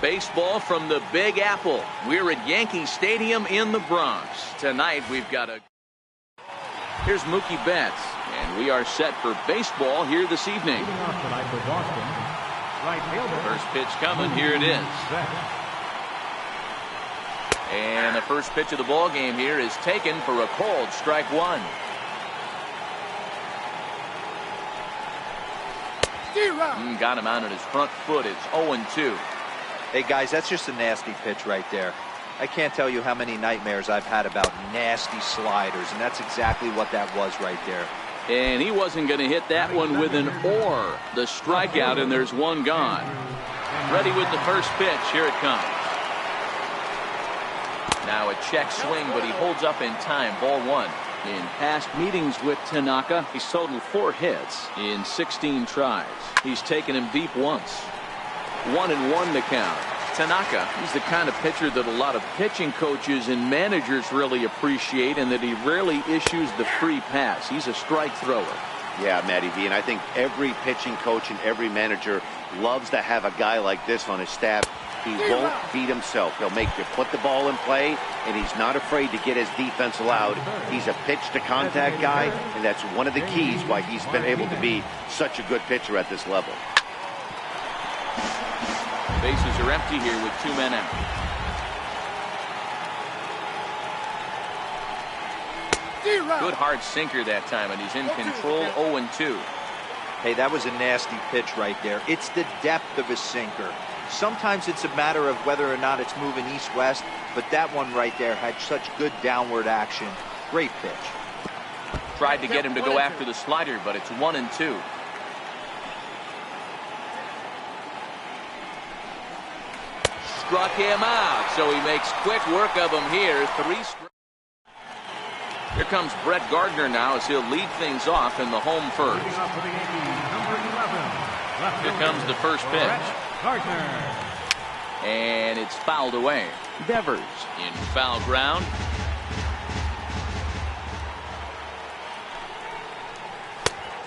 Baseball from the Big Apple. We're at Yankee Stadium in the Bronx. Tonight we've got Here's Mookie Betts, and we are set for baseball here this evening. First pitch coming. Here it is. And the first pitch of the ball game here is taken for a called strike one. Got him out on his front foot. It's 0-2. Hey guys, that's just a nasty pitch right there. I can't tell you how many nightmares I've had about nasty sliders, and that's exactly what that was right there. And he wasn't going to hit that one with an or. The strikeout, and there's one gone. Ready with the first pitch. Here it comes. Now a check swing, but he holds up in time. Ball one. In past meetings with Tanaka, he's totaled 4 hits in 16 tries. He's taken him deep once. 1-1 the count. Tanaka, he's the kind of pitcher that a lot of pitching coaches and managers really appreciate, and that he rarely issues the free pass. He's a strike thrower. Yeah, Matty V, and I think every pitching coach and every manager loves to have a guy like this on his staff. He won't beat himself. He'll make you put the ball in play, and he's not afraid to get his defense allowed. He's a pitch-to-contact guy, and that's one of the keys why he's been able to be such a good pitcher at this level. Bases are empty here with 2 men out. Good hard sinker that time, and he's in control. 0-2. Hey, that was a nasty pitch right there. It's the depth of his sinker. Sometimes it's a matter of whether or not it's moving east-west, but that one right there had such good downward action. Great pitch. Tried to get him to go after the slider, but it's 1-2. Struck him out, so he makes quick work of him here. 3 strikes. Here comes Brett Gardner now as he'll lead things off in the home first. Here comes the first pitch. And it's fouled away. Devers in foul ground.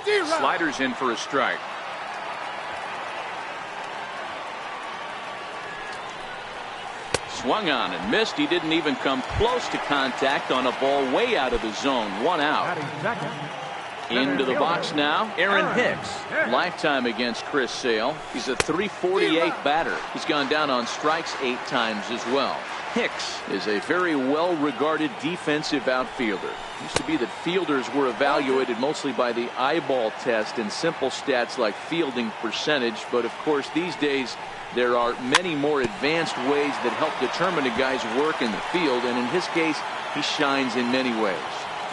Sliders in for a strike. Swung on and missed. He didn't even come close to contact on a ball way out of the zone. 1 out. Into the box now, Aaron Hicks. Lifetime against Chris Sale. He's a .348 batter. He's gone down on strikes 8 times as well. Hicks is a very well-regarded defensive outfielder. Used to be that fielders were evaluated mostly by the eyeball test and simple stats like fielding percentage, but of course these days there are many more advanced ways that help determine a guy's work in the field, and in his case he shines in many ways.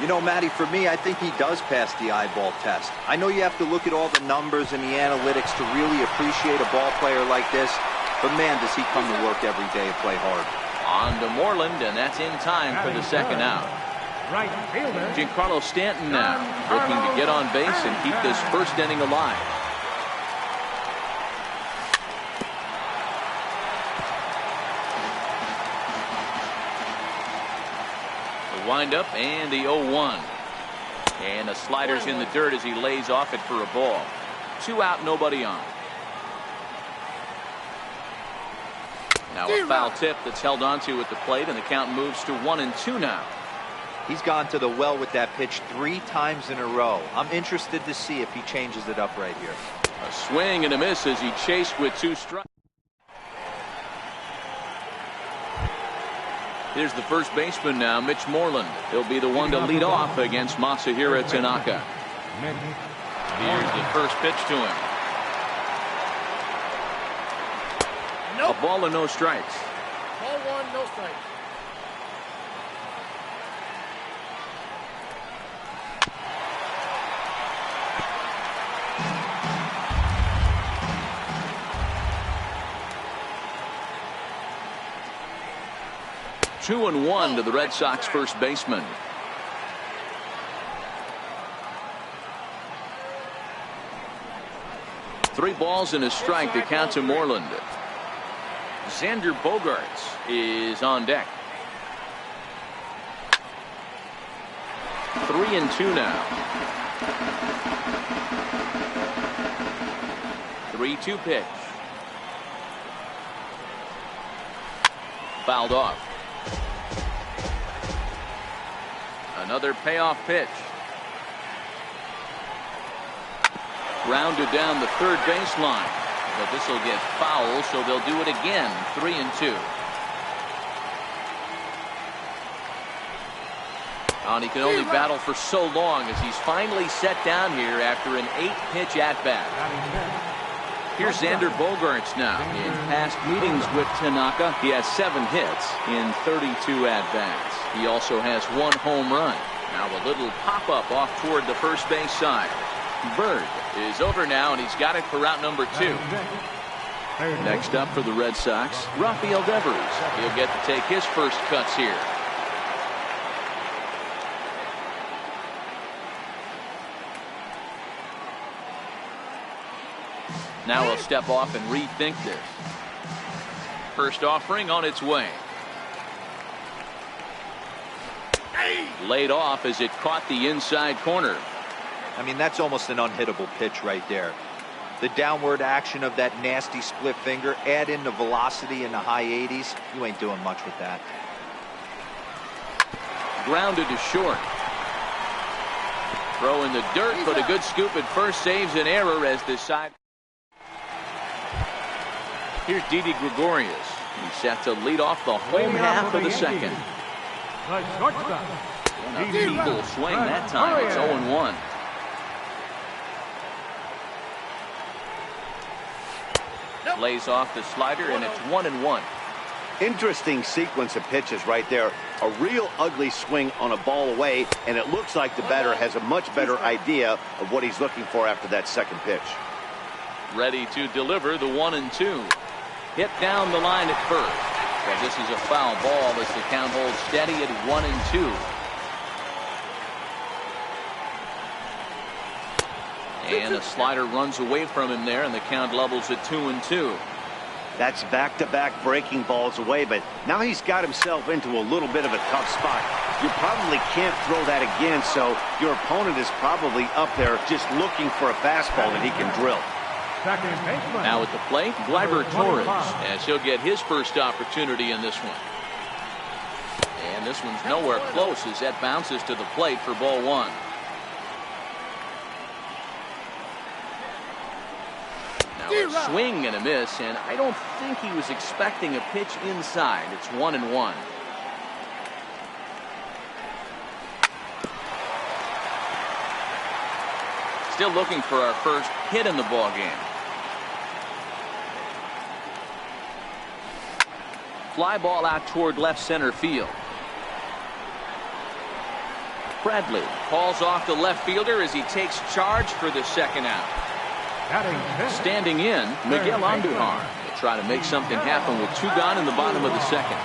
You know, Matty, for me, I think he does pass the eyeball test. I know you have to look at all the numbers and the analytics to really appreciate a ball player like this, but man, does he come to work every day and play hard. On to Moreland, and that's in time for the second out. Giancarlo Stanton now looking to get on base and keep this first inning alive. Wind up and the 0-1, and the slider's in the dirt as he lays off it for a ball. 2 out, nobody on. Now a foul tip that's held onto at the plate, and the count moves to 1-2 now. He's gone to the well with that pitch 3 times in a row. I'm interested to see if he changes it up right here. A swing and a miss as he chased with 2 strikes. Here's the first baseman now, Mitch Moreland. He'll be the one to lead off against Masahiro Tanaka. Here's the first pitch to him. A ball and no strikes. Ball 1, no strikes. Two and 1 to the Red Sox first baseman. Three balls and a strike to count to Moreland. Xander Bogaerts is on deck. 3-2 now. 3-2 pitch. fouled off. Another payoff pitch. Grounded down the third baseline. But this will get foul, so they'll do it again. 3-2. And he can only battle for so long as he's finally set down here after an 8-pitch at-bat. Here's Xander Bogaerts now. In past meetings with Tanaka, he has 7 hits in 32 at-bats. He also has 1 home run. Now a little pop-up off toward the first base side. Bird is over now, and he's got it for route number 2. Next up for the Red Sox, Rafael Devers. He'll get to take his first cuts here. Now he'll step off and rethink this. First offering on its way. Laid off as it caught the inside corner. I mean, that's almost an unhittable pitch right there. The downward action of that nasty split finger, add in the velocity in the high 80s, you ain't doing much with that. Grounded to short. Throw in the dirt, but a good scoop at first saves an error as this side. Here's Didi Gregorius. He's set to lead off the home half of the second. And a feeble swing that time. It's 0-1. Lays off the slider, and it's 1-1. Interesting sequence of pitches right there. A real ugly swing on a ball away, and it looks like the batter has a much better idea of what he's looking for after that second pitch. Ready to deliver the 1-2. Hit down the line at first. But this is a foul ball as the count holds steady at 1-2. And a slider runs away from him there, and the count levels at 2-2. That's back-to-back breaking balls away, but now he's got himself into a little bit of a tough spot. You probably can't throw that again, so your opponent is probably up there just looking for a fastball that he can drill. Now at the plate, Gleyber Torres, as he'll get his first opportunity in this one. And this one's nowhere close as that bounces to the plate for ball 1. Now a swing and a miss, and I don't think he was expecting a pitch inside. It's 1-1. Still looking for our first hit in the ball game. Fly ball out toward left center field. Bradley calls off the left fielder as he takes charge for the second out. Standing in, Miguel Andujar will try to make something happen with 2 gone in the bottom of the second.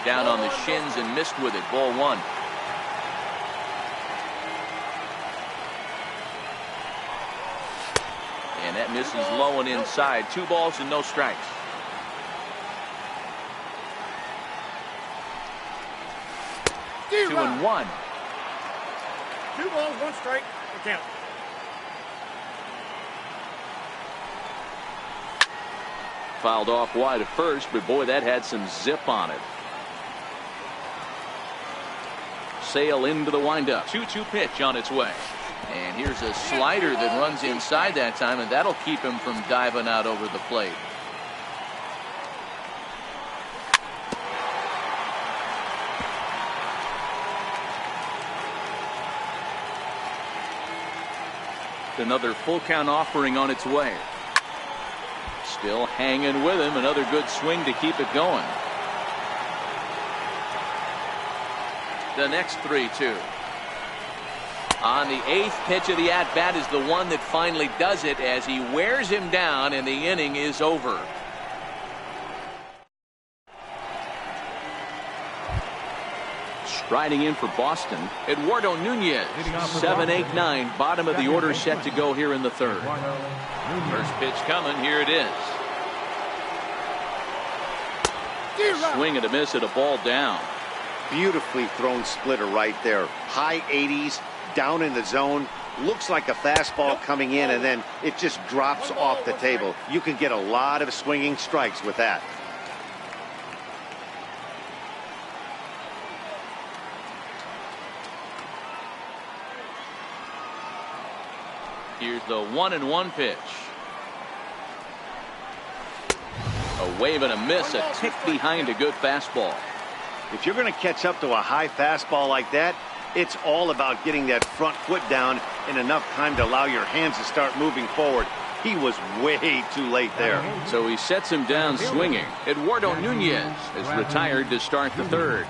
Down on the shins and missed with it. Ball 1. And that misses low and inside. 2 balls and no strikes. Two and 1. 2 balls, 1 strike. The count. Fouled off wide at first, but boy, that had some zip on it. Sale into the windup. 2-2 pitch on its way. And here's a slider that runs inside that time, and that'll keep him from diving out over the plate. Another full count offering on its way. Still hanging with him. Another good swing to keep it going. The next 3-2. On the 8th pitch of the at-bat is the one that finally does it as he wears him down, and the inning is over. Striding in for Boston, Eduardo Nunez. 7-8-9, bottom of the order set to go here in the 3rd. First pitch coming, here it is. Swing and a miss at a ball down. Beautifully thrown splitter right there. High 80s, down in the zone. Looks like a fastball coming in, and then it just drops off the table. You can get a lot of swinging strikes with that. Here's the 1-1 pitch. A wave and a miss, a tick behind a good fastball. If you're going to catch up to a high fastball like that, it's all about getting that front foot down in enough time to allow your hands to start moving forward. He was way too late there. So he sets him down swinging. Eduardo Nunez is retired to start the third.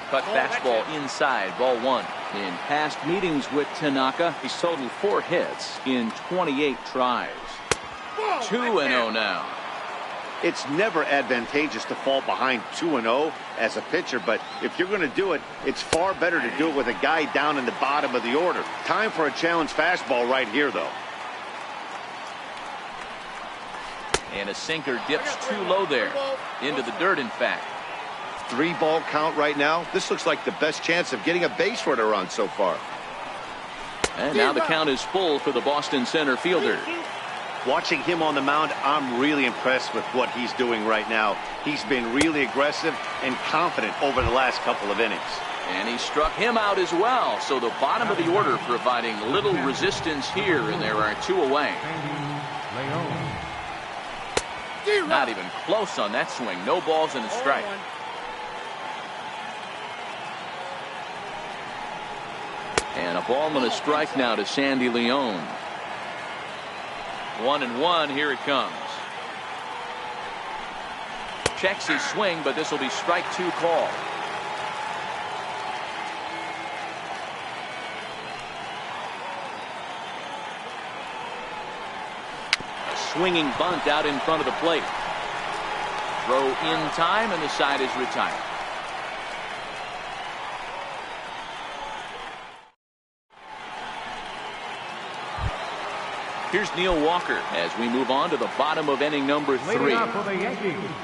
Cut fastball inside, ball one. In past meetings with Tanaka, he's totaled 4 hits in 28 tries. 2-0 now. It's never advantageous to fall behind 2-0 as a pitcher, but if you're going to do it, it's far better to do it with a guy down in the bottom of the order. Time for a challenge fastball right here, though. And a sinker dips too low there. Into the dirt, in fact. 3-ball count right now. This looks like the best chance of getting a base runner on so far. And now the count is full for the Boston center fielder. Watching him on the mound, I'm really impressed with what he's doing right now. He's been really aggressive and confident over the last couple of innings. And he struck him out as well. So the bottom of the order providing little resistance here, and there are 2 away. Not even close on that swing. No balls and a strike. And a ball and a strike now to Sandy Leon. 1-1, here it comes. Checks his swing, but this will be strike 2 call. A swinging bunt out in front of the plate. Throw in time, and the side is retired. Here's Neil Walker as we move on to the bottom of inning number 3.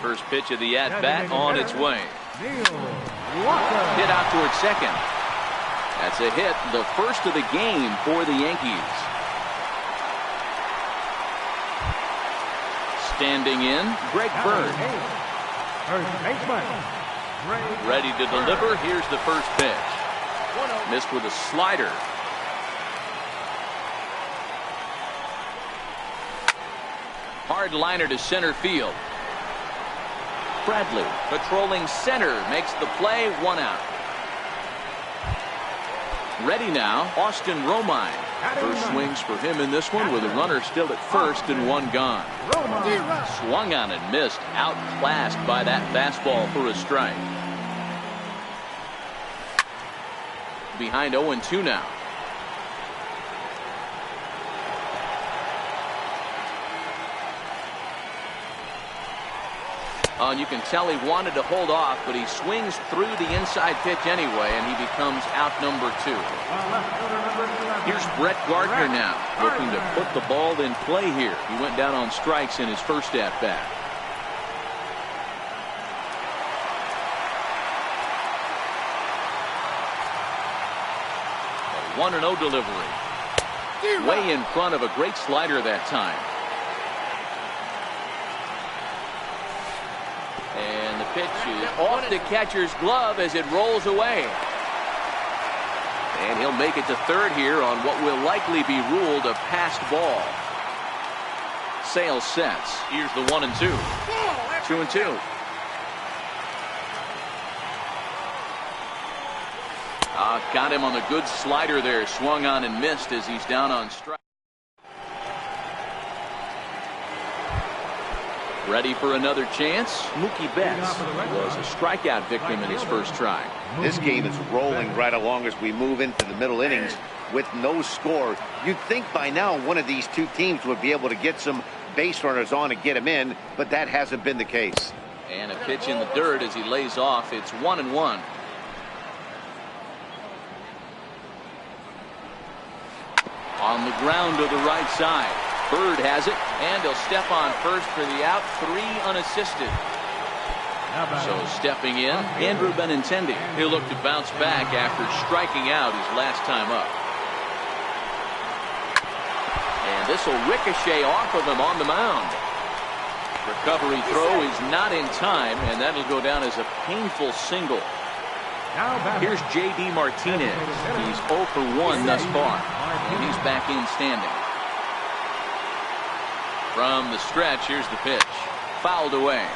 First pitch of the at-bat on its way. Hit out towards second. That's a hit, the first of the game for the Yankees. Standing in, Greg Bird. Ready to deliver. Here's the first pitch. Missed with a slider. Hard liner to center field. Bradley patrolling center makes the play, 1 out. Ready now, Austin Romine. First swings for him in this one with a runner still at first and 1 gone. Swung on and missed, outclassed by that fastball for a strike. Behind 0-2 now. And you can tell he wanted to hold off, but he swings through the inside pitch anyway, and he becomes out number 2. Here's Brett Gardner now, looking to put the ball in play here. He went down on strikes in his first at-bat. A 1-0 delivery. Way in front of a great slider that time. And the pitch is off the catcher's glove as it rolls away. And he'll make it to third here on what will likely be ruled a passed ball. Sale sets. Here's the 1-2. 2-2. Got him on the good slider there. Swung on and missed as he's down on strike. Ready for another chance. Mookie Betts was a strikeout victim in his first try. This game is rolling right along as we move into the middle innings with no score. You'd think by now one of these 2 teams would be able to get some base runners on and get him in, but that hasn't been the case. And a pitch in the dirt as he lays off. It's 1-1. On the ground to the right side. Bird has it, and he'll step on first for the out. 3 unassisted. So stepping in, Andrew Benintendi. He'll look to bounce back after striking out his last time up. And this will ricochet off of him on the mound. Recovery throw is not in time, and that'll go down as a painful single. Here's J.D. Martinez. He's 0 for 1 thus far. And he's back in standing. From the stretch, here's the pitch. Fouled away.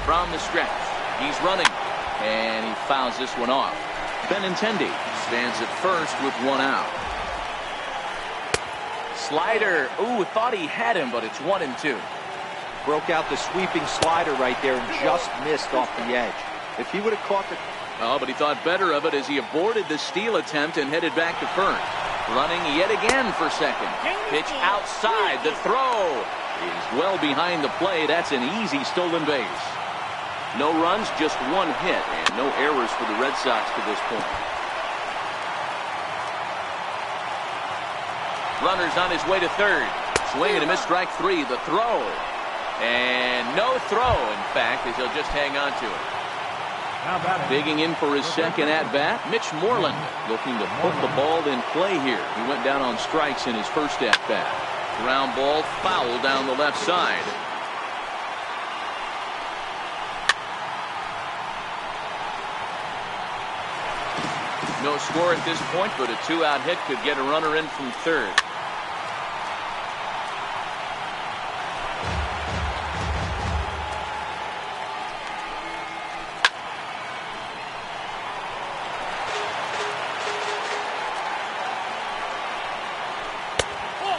From the stretch, he's running. And he fouls this one off. Benintendi stands at first with 1 out. Slider. Ooh, thought he had him, but it's 1-2. Broke out the sweeping slider right there and just missed off the edge. If he would have caught the... Oh, but he thought better of it as he aborted the steal attempt and headed back to first. Running yet again for second. Pitch outside. The throw is well behind the play. That's an easy stolen base. No runs, just 1 hit, and no errors for the Red Sox to this point. Runner's on his way to third. Swing and a miss, strike 3. The throw. And no throw, in fact, as he'll just hang on to it. Digging in for his second at-bat, Mitch Moreland looking to put the ball in play here. He went down on strikes in his first at-bat. Ground ball foul down the left side. No score at this point, but a 2-out hit could get a runner in from third.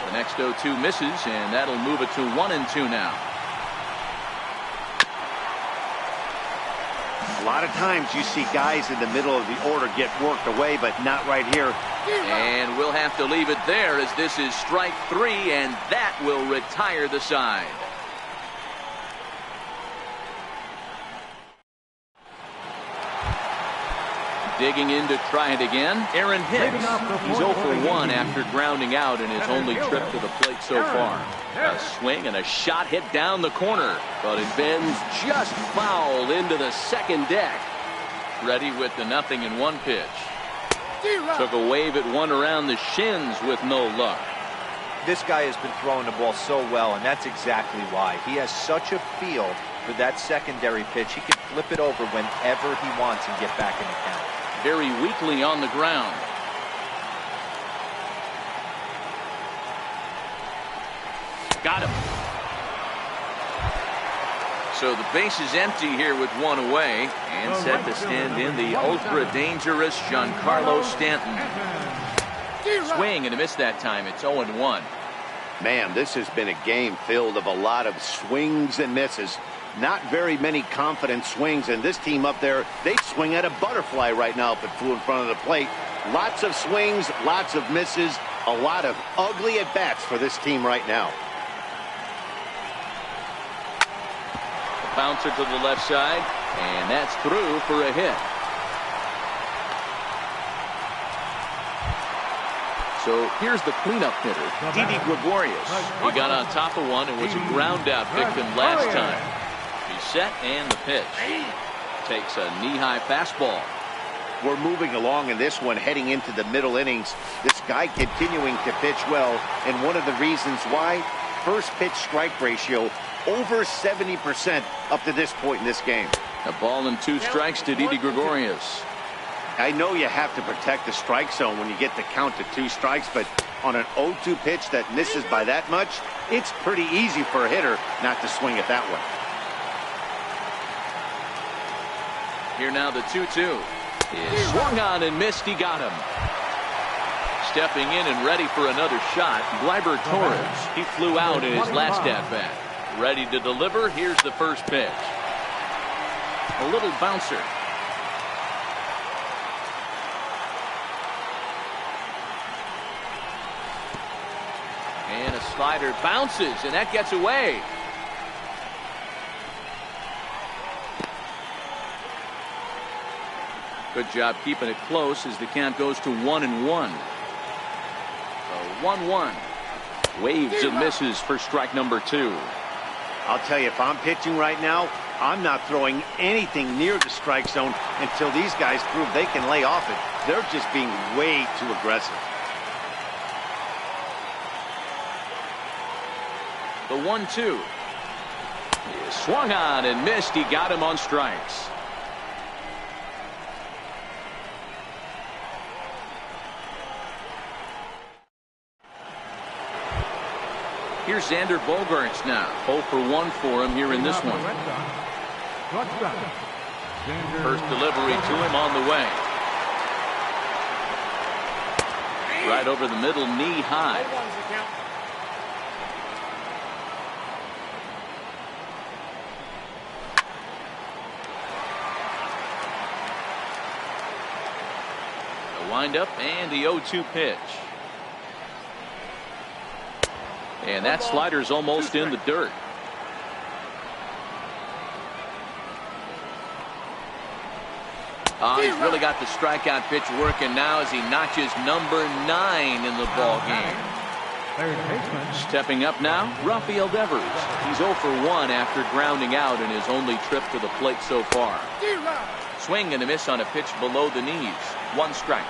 The next 0-2 misses, and that'll move it to 1-2 now. A lot of times you see guys in the middle of the order get worked away, but not right here. And we'll have to leave it there as this is strike 3, and that will retire the side. Digging in to try it again, Aaron Hicks. He's 0 for 1 after grounding out in his only trip to the plate so far. A swing and a shot hit down the corner, but it bends just foul into the second deck. Ready with the 0-1 pitch. Took a wave at one around the shins with no luck. This guy has been throwing the ball so well, and that's exactly why. He has such a feel for that secondary pitch. He can flip it over whenever he wants and get back in the count. Very weakly on the ground. Got him. So the base is empty here with 1 away, and set to stand in the ultra dangerous Giancarlo Stanton. Swing and a miss that time. It's 0-1. Man, this has been a game filled of a lot of swings and misses. Not very many confident swings, and this team up there, they swing at a butterfly right now if it flew in front of the plate. Lots of swings, lots of misses, a lot of ugly at-bats for this team right now. A bouncer to the left side, and that's through for a hit. So here's the cleanup hitter, Didi Gregorius. He got on top of one and was a ground-out victim last time. He's set, and the pitch. Takes a knee-high fastball. We're moving along in this one, heading into the middle innings. This guy continuing to pitch well, and one of the reasons why, first pitch strike ratio over 70% up to this point in this game. A ball and 2 strikes to Didi Gregorius. I know you have to protect the strike zone when you get the count to 2 strikes, but on an 0-2 pitch that misses by that much, it's pretty easy for a hitter not to swing it that way. Here now the 2-2 is swung on and missed. He got him. Stepping in and ready for another shot, Gleyber Torres. He flew out in his last at-bat. Ready to deliver. Here's the first pitch. A little bouncer. And a slider bounces, and that gets away. Good job keeping it close as the count goes to 1-1. 1-1. Waves and misses for strike number 2. I'll tell you, if I'm pitching right now, I'm not throwing anything near the strike zone until these guys prove they can lay off it. They're just being way too aggressive. The 1-2 Swung on and missed. He got him on strikes. Here's Xander Bogaerts now. 0 for 1 for him here in this one. First delivery to him on the way. Right over the middle, knee high. The windup and the 0-2 pitch. And that slider's almost in the dirt. He's really got the strikeout pitch working now as he notches number 9 in the ball game. Stepping up now, Rafael Devers. He's 0 for 1 after grounding out in his only trip to the plate so far. Swing and a miss on a pitch below the knees. 1 strike.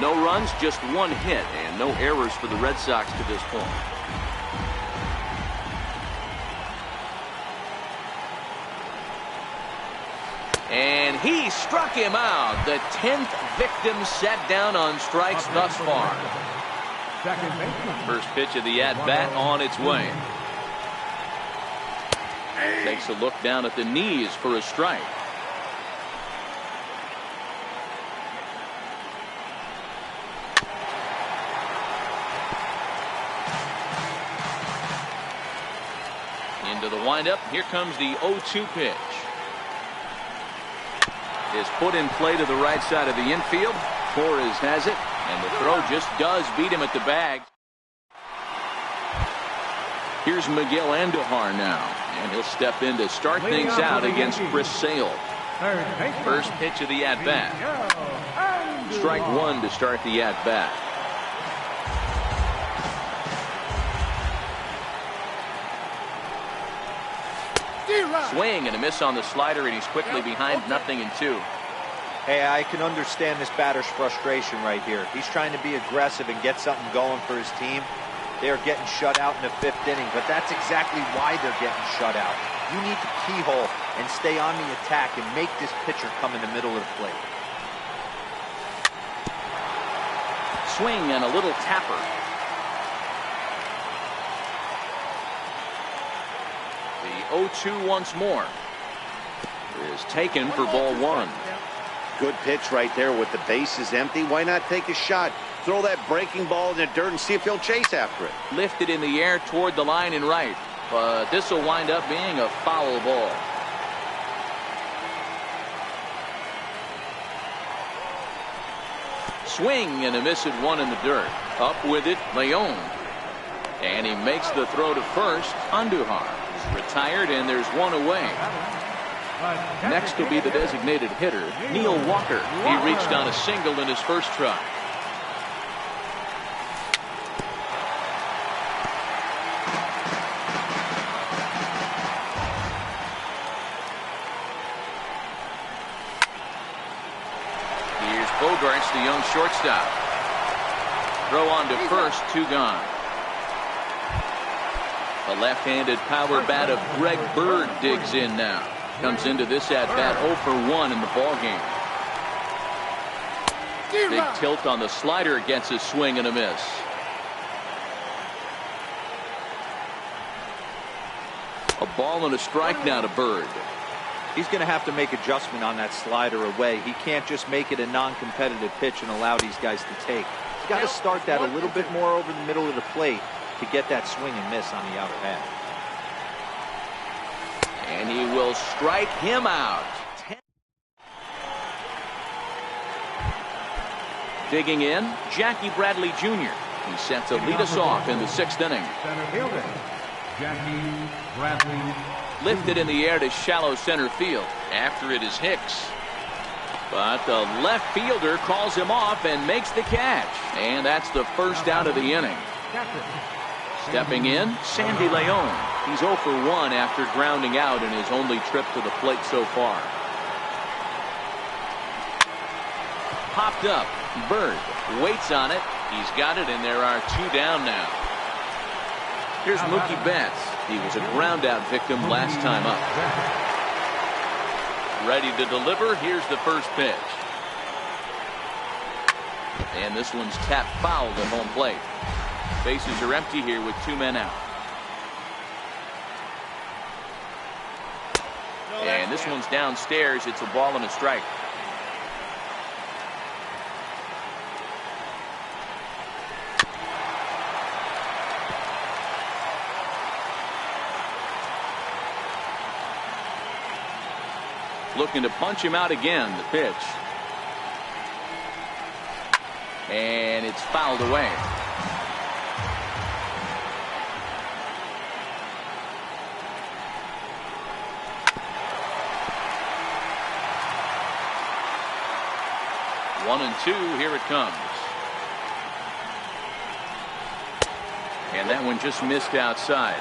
No runs, just 1 hit, and no errors for the Red Sox to this point. And he struck him out. The 10th victim set down on strikes thus far. First pitch of the at-bat on its way. Takes a look down at the knees for a strike. Into the windup. Here comes the 0-2 pitch. Is put in play to the right side of the infield. Torres has it, and the throw just does beat him at the bag. Here's Miguel Andujar now, and he'll step in to start things out against Chris Sale. First pitch of the at-bat. Strike 1 to start the at-bat. Swing and a miss on the slider, and he's quickly behind 0-2. Hey, I can understand this batter's frustration right here. He's trying to be aggressive and get something going for his team. They are getting shut out in the 5th inning, but that's exactly why they're getting shut out. You need to keyhole and stay on the attack and make this pitcher come in the middle of the plate. Swing and a little tapper. The 0-2 once more is taken for ball 1. Good pitch right there with the bases empty. Why not take a shot? Throw that breaking ball in the dirt and see if he'll chase after it. Lifted in the air toward the line and right, but this will wind up being a foul ball. Swing and a miss at 1 in the dirt. Up with it, Leon. And he makes the throw to first. Andujar is retired, and there's 1 away. Next will be the designated hitter, Neil Walker. He reached on a single in his first try. Here's Bogaerts, the young shortstop. Throw on to first, 2 gone. The left-handed power bat of Greg Bird digs in now. Comes into this at-bat 0 for 1 in the ballgame. Big tilt on the slider, gets a swing and a miss. A ball and a strike now to Bird. He's going to have to make adjustment on that slider away. He can't just make it a non-competitive pitch and allow these guys to take. He's got to start that a little bit more over the middle of the plate to get that swing and miss on the outer edge. And he will strike him out. Digging in, Jackie Bradley Jr. He's set to lead us off in the 6th inning. Center fielder, Jackie Bradley. Lifted in the air to shallow center field. After it is Hicks. But the left fielder calls him off and makes the catch. And that's the first out of the inning. Stepping in, Sandy Leon. He's 0 for 1 after grounding out in his only trip to the plate so far. Popped up. Bird waits on it. He's got it, and there are 2 down now. Here's Mookie Betts. He was a ground-out victim last time up. Ready to deliver. Here's the first pitch. And this one's tapped foul at home plate. Bases are empty here with 2 men out. And this one's downstairs. It's a ball and a strike. Looking to punch him out again. The pitch. And it's fouled away. One and 2. Here it comes. And that one just missed outside.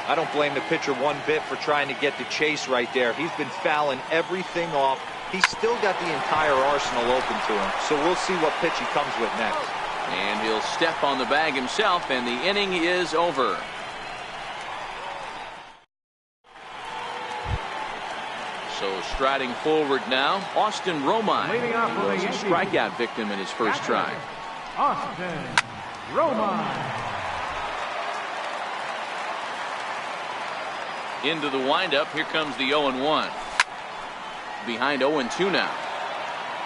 I don't blame the pitcher one bit for trying to get the chase right there. He's been fouling everything off. He's still got the entire arsenal open to him. So we'll see what pitch he comes with next. And he'll step on the bag himself, and the inning is over. So striding forward now, Austin Romine. He was a strikeout victim in his first try. Austin Romine. Into the windup. Here comes the 0-1. Behind 0-2 now.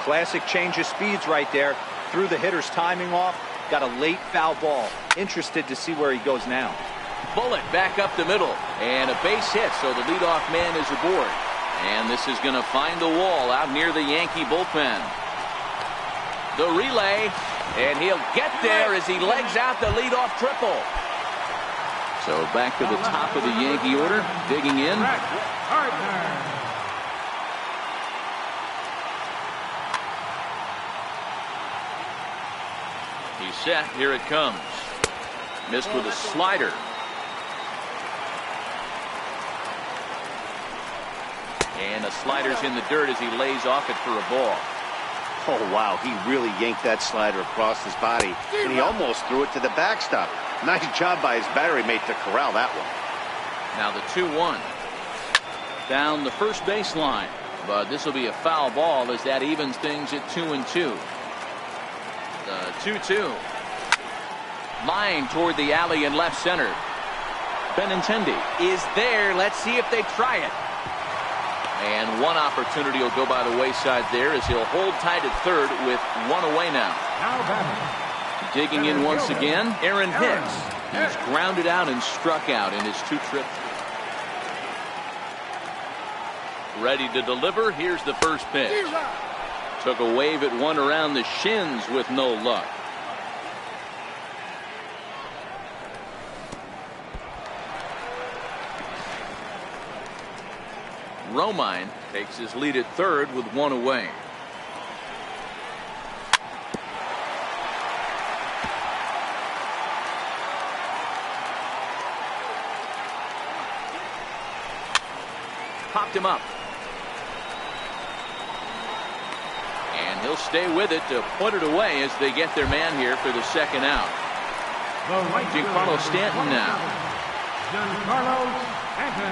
Classic change of speeds right there. Threw the hitter's timing off. Got a late foul ball. Interested to see where he goes now. Bullet back up the middle. And a base hit, so the leadoff man is aboard. And this is going to find the wall out near the Yankee bullpen. The relay. And he'll get there as he legs out the leadoff triple. So back to the top of the Yankee order. Digging in. He's set. Here it comes. Missed with a slider. And the slider's in the dirt as he lays off it for a ball. Oh, wow. He really yanked that slider across his body, and he almost threw it to the backstop. Nice job by his battery mate to corral that one. Now the 2-1. Down the first baseline. But this will be a foul ball as that evens things at 2-2. The 2-2. Line toward the alley in left center. Benintendi is there. Let's see if they try it. And one opportunity will go by the wayside there as he'll hold tight at third with 1 away now. Digging in once again, Aaron Hicks. He's grounded out and struck out in his 2 trips. Ready to deliver. Here's the first pitch. Took a wave at one around the shins with no luck. Romine takes his lead at third with 1 away. Popped him up. And he'll stay with it to put it away as they get their man here for the second out. Giancarlo Stanton now.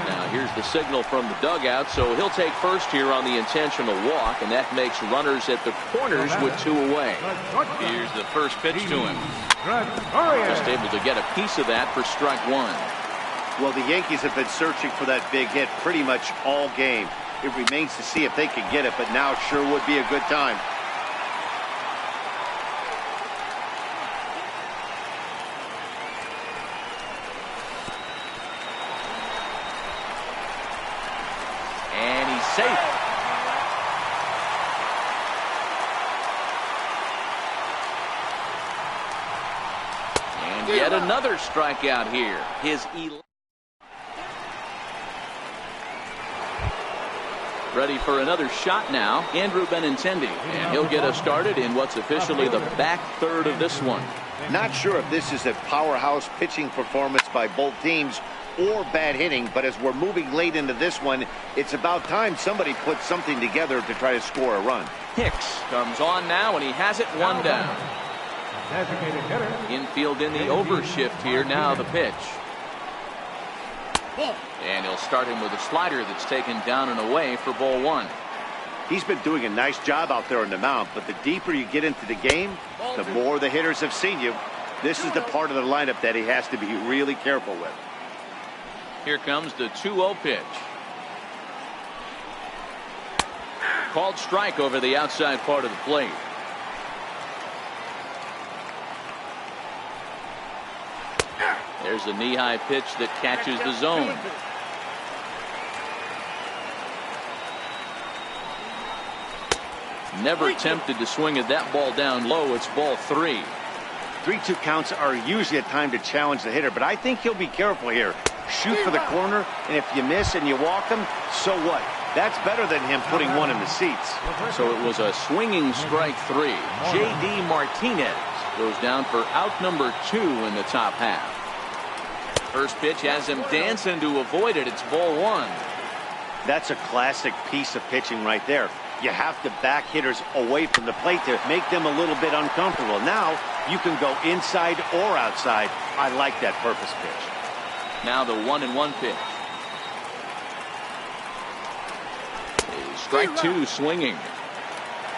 Now here's the signal from the dugout, so he'll take first here on the intentional walk, and that makes runners at the corners with 2 away. Here's the first pitch to him. Just able to get a piece of that for strike 1. Well, the Yankees have been searching for that big hit pretty much all game. It remains to see if they can get it, but now sure would be a good time. And he's safe. And yet another strikeout here. His 11th. Ready for another shot now, Andrew Benintendi, and he'll get us started in what's officially the back third of this one. Not sure if this is a powerhouse pitching performance by both teams or bad hitting, but as we're moving late into this one, it's about time somebody puts something together to try to score a run. Hicks comes on now, and he has it 1 down. Designated hitter. Infield in the overshift here. Now the pitch. And he'll start him with a slider that's taken down and away for ball one. He's been doing a nice job out there on the mound, but the deeper you get into the game, the more the hitters have seen you. This is the part of the lineup that he has to be really careful with. Here comes the 2-0 pitch. Called strike over the outside part of the plate. There's a knee-high pitch that catches the zone. Never tempted to swing at that ball down low. It's ball 3. 3-2 counts are usually a time to challenge the hitter, but I think he'll be careful here. Shoot for the corner, and if you miss and you walk him, so what? That's better than him putting one in the seats. So it was a swinging strike 3. J.D. Martinez goes down for out number 2 in the top half. First pitch has him dancing to avoid it. It's ball 1. That's a classic piece of pitching right there. You have to back hitters away from the plate to make them a little bit uncomfortable. Now you can go inside or outside. I like that purpose pitch. Now the 1-1 pitch. Strike 2 swinging.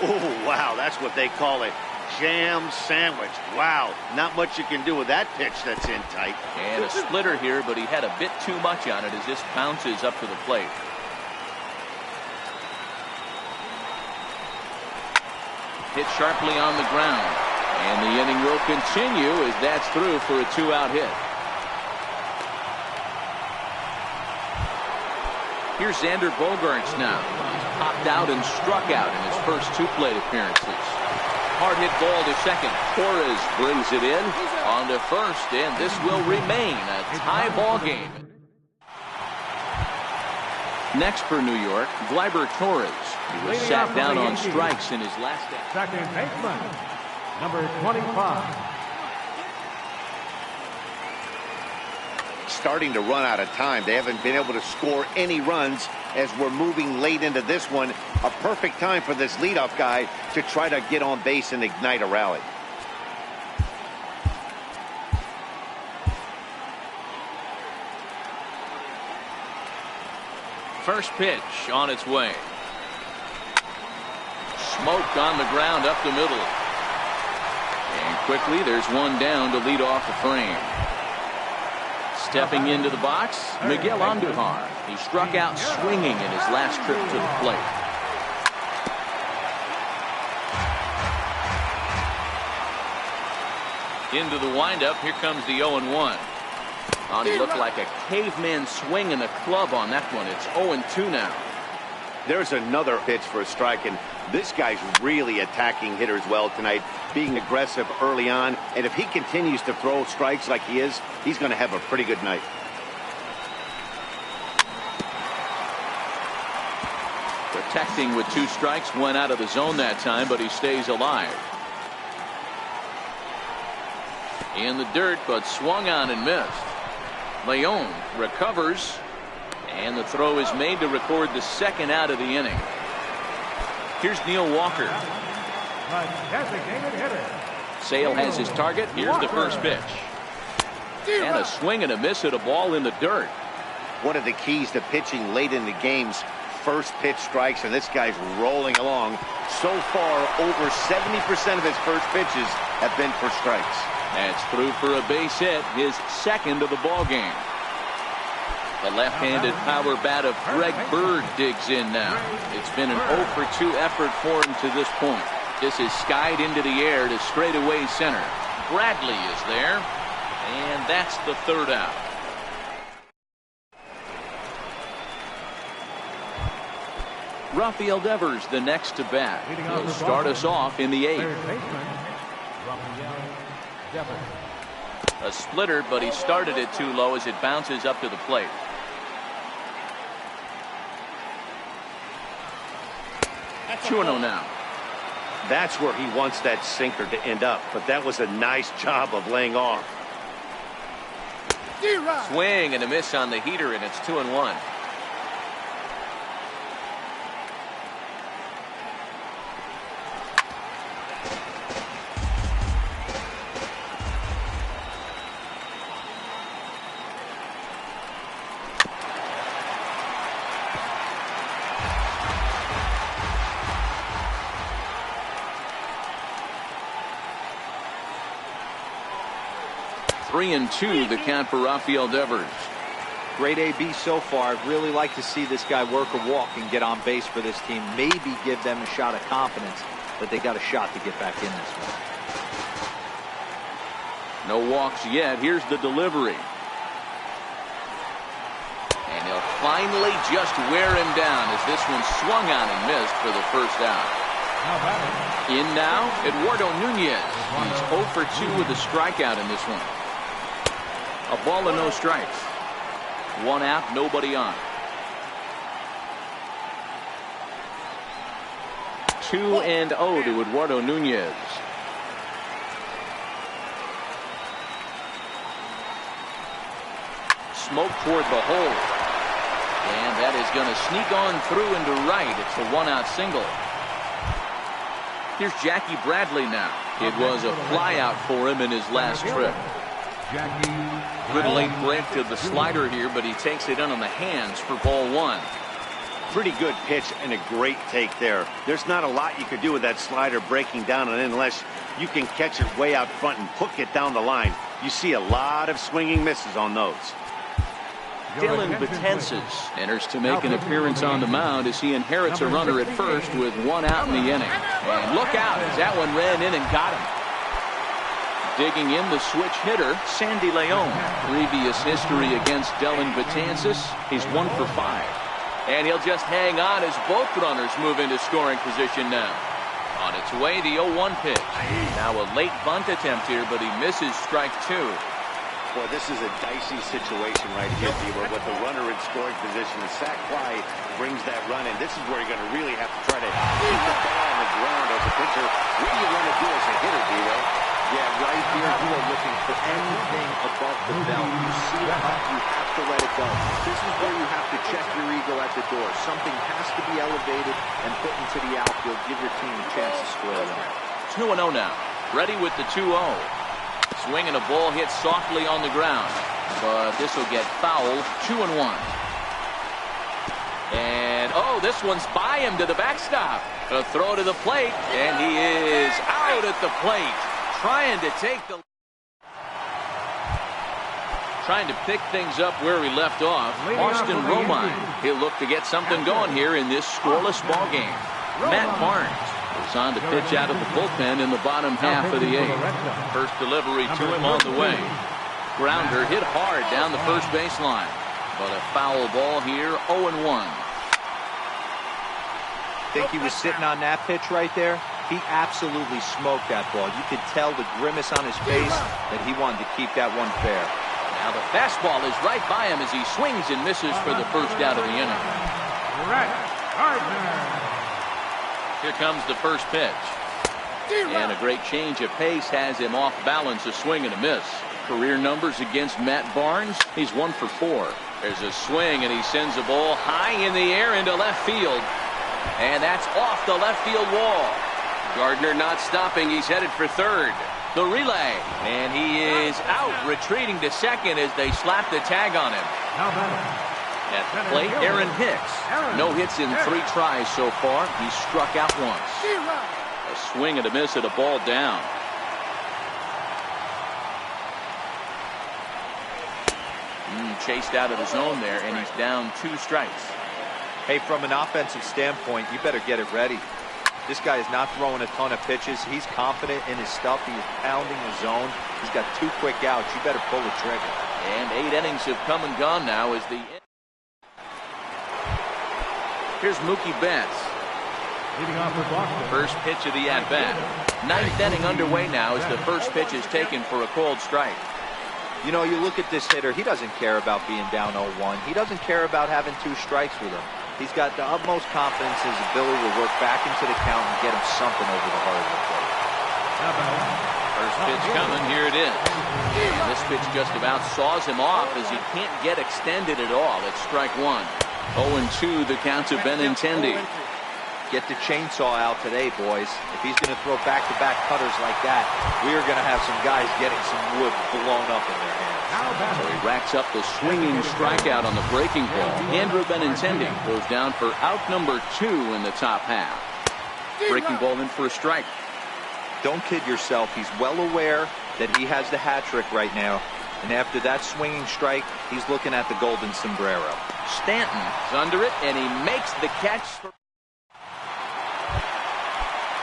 Oh, wow, that's what they call a jam sandwich. Wow, not much you can do with that pitch that's in tight. And a splitter here, but he had a bit too much on it as this bounces up to the plate. Hit sharply on the ground. And the inning will continue as that's through for a 2-out hit. Here's Xander Bogaerts now. He's popped out and struck out in his first 2 plate appearances. Hard hit ball to second. Torres brings it in on to first, and this will remain a tie ball game. Next for New York, Gleyber Torres. He was sat down on strikes in his last at. Second baseman, number 25. Starting to run out of time. They haven't been able to score any runs as we're moving late into this one. A perfect time for this leadoff guy to try to get on base and ignite a rally. First pitch on its way. Smoke on the ground up the middle. And quickly there's one down to lead off the frame. Stepping into the box, Miguel Andujar. He struck out swinging in his last trip to the plate. Into the windup, here comes the 0-1. He looked like a caveman swinging a club on that one. It's 0-2 now. There's another pitch for a strike, and this guy's really attacking hitters well tonight, being aggressive early on, and if he continues to throw strikes like he is, he's going to have a pretty good night. Protecting with 2 strikes, went out of the zone that time, but he stays alive. In the dirt, but swung on and missed. Leon recovers, and the throw is made to record the 2nd out of the inning. Here's Neil Walker. Designated hitter. Sale has his target. Here's the first pitch. And a swing and a miss at a ball in the dirt. One of the keys to pitching late in the game's first pitch strikes, and this guy's rolling along. So far, over 70% of his first pitches have been for strikes. That's through for a base hit, his 2nd of the ball game. The left-handed power bat of Greg Bird digs in now. It's been an 0-for-2 effort for him to this point. This is skied into the air to straightaway center. Bradley is there, and that's the 3rd out. Rafael Devers the next to bat. He'll start us off in the 8th. A splitter, but he started it too low as it bounces up to the plate. Chuno now. That's where he wants that sinker to end up, but that was a nice job of laying off. Swing and a miss on the heater, and it's 2-1. 3-2 the count for Rafael Devers. Great AB so far. I'd really like to see this guy work a walk and get on base for this team. Maybe give them a shot of confidence that they got a shot to get back in this one. No walks yet. Here's the delivery. And he'll finally just wear him down as this one swung on and missed for the first out. In now, Eduardo Nunez. He's 0 for 2 with a strikeout in this one. A ball and no strikes. 1 out, nobody on. 2-0 to Eduardo Nunez. Smoke toward the hole. And that is going to sneak on through into right. It's a 1-out single. Here's Jackie Bradley now. It was a flyout for him in his last trip. Good late break to the slider here, but he takes it in on the hands for ball 1. Pretty good pitch and a great take there. There's not a lot you could do with that slider breaking down and in unless you can catch it way out front and hook it down the line. You see a lot of swinging misses on those. Dylan Betances enters to make an appearance on the mound as he inherits a runner at first with 1 out in the inning. And look out as that one ran in and got him. Digging in the switch hitter, Sandy Leon. Previous history against Dylan Betances. He's 1 for 5. And he'll just hang on as both runners move into scoring position now. On its way, the 0-1 pitch. Now a late bunt attempt here, but he misses strike 2. Boy, this is a dicey situation right here, D-Ward, with the runner in scoring position. The sac fly brings that run in. This is where you're going to really have to try to keep the ball on the ground as a pitcher. What do you want to do as a hitter, D-Ward? Yeah, right here you are looking for anything above the belt. You see it up, you have to let it go. This is where you have to check your ego at the door. Something has to be elevated and put into the outfield. Give your team a chance to score a run. 2-0 now. Ready with the 2-0. Swing and a ball hit softly on the ground, but this will get foul. 2-1. And oh, this one's by him to the backstop. A throw to the plate, and he is out at the plate, trying to pick things up where he left off. Austin Romine. He'll look to get something going here in this scoreless ball game. Matt Barnes is on to pitch out of the bullpen in the bottom half of the 8th. First delivery to him on the way. Grounder hit hard down the first baseline, but a foul ball here. 0-1. Think he was sitting on that pitch right there? He absolutely smoked that ball. You could tell the grimace on his face that he wanted to keep that one fair. Now the fastball is right by him as he swings and misses for the first out of the inning. Here comes the first pitch. And a great change of pace has him off balance, a swing and a miss. Career numbers against Matt Barnes, he's 1 for 4. There's a swing and he sends a ball high in the air into left field. And that's off the left field wall. Gardner not stopping, he's headed for third. The relay, and he is out, retreating to second as they slap the tag on him. At the plate, Aaron Hicks. No hits in 3 tries so far. He struck out once. A swing and a miss at a ball down. Chased out of the zone there, and he's down 2 strikes. Hey, from an offensive standpoint, you better get it ready. This guy is not throwing a ton of pitches. He's confident in his stuff. He is pounding the zone. He's got 2 quick outs. You better pull the trigger. And 8 innings have come and gone now as the... Here's Mookie Betts. First pitch of the at-bat. 9th inning underway now as the first pitch is taken for a called strike. You know, you look at this hitter, he doesn't care about being down 0-1. He doesn't care about having 2 strikes with him. He's got the utmost confidence in his ability to work back into the count and get him something over the heart of the plate. First pitch coming, here it is. And this pitch just about saws him off as he can't get extended at all. It's strike 1. 0-2 the count to Benintendi. Get the chainsaw out today, boys. If he's going to throw back-to-back cutters like that, we are going to have some guys getting some wood blown up in their hands. So he racks up the swinging strikeout on the breaking ball. Andrew Benintendi goes down for out number 2 in the top half. Breaking ball in for a strike. Don't kid yourself. He's well aware that he has the hat trick right now. And after that swinging strike, he's looking at the golden sombrero. Stanton's under it, and he makes the catch.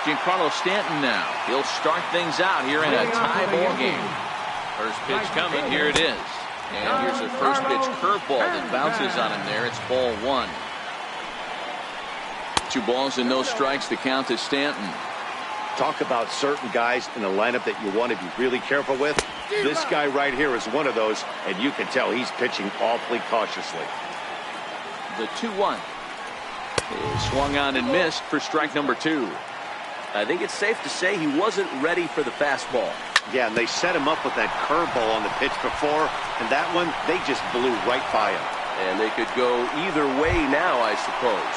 Giancarlo Stanton now. He'll start things out here in a tie ball game. First pitch coming. Here it is. And here's a first pitch curveball that bounces on him there. It's ball 1. 2 balls and no strikes to count to Stanton. Talk about certain guys in the lineup that you want to be really careful with. This guy right here is one of those, and you can tell he's pitching awfully cautiously. The 2-1 is swung on and missed for strike number 2. I think it's safe to say he wasn't ready for the fastball. Yeah, and they set him up with that curveball on the pitch before, and that one, they just blew right by him. And they could go either way now, I suppose.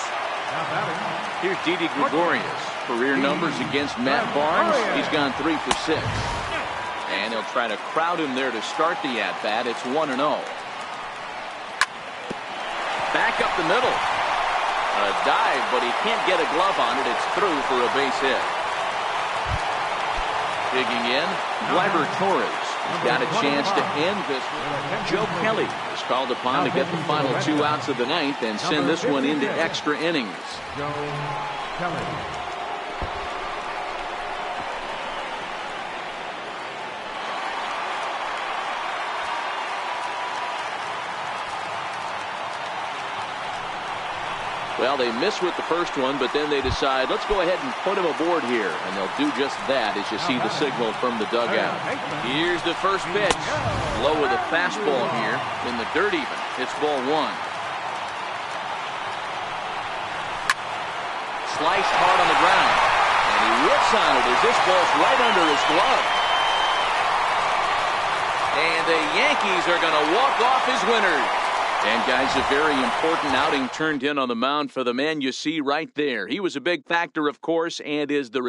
Here's Didi Gregorius. Career numbers against Matt Barnes. He's gone 3 for 6. And he'll try to crowd him there to start the at-bat. It's 1-0. Back up the middle. A dive, but he can't get a glove on it. It's through for a base hit. Digging in, Gleyber Torres. He's got a chance to end this one. Joe Kelly is called upon to get the final 2 outs of the 9th and send this one into extra innings. Joe Kelly. Well, they miss with the first one, but then they decide, let's go ahead and put him aboard here. And they'll do just that as you see the signal from the dugout. Here's the first pitch. Low with a fastball here. In the dirt even. It's ball 1. Sliced hard on the ground. And he whips on it as this ball's right under his glove. And the Yankees are going to walk off as winners. And, guys, a very important outing turned in on the mound for the man you see right there. He was a big factor, of course, and is the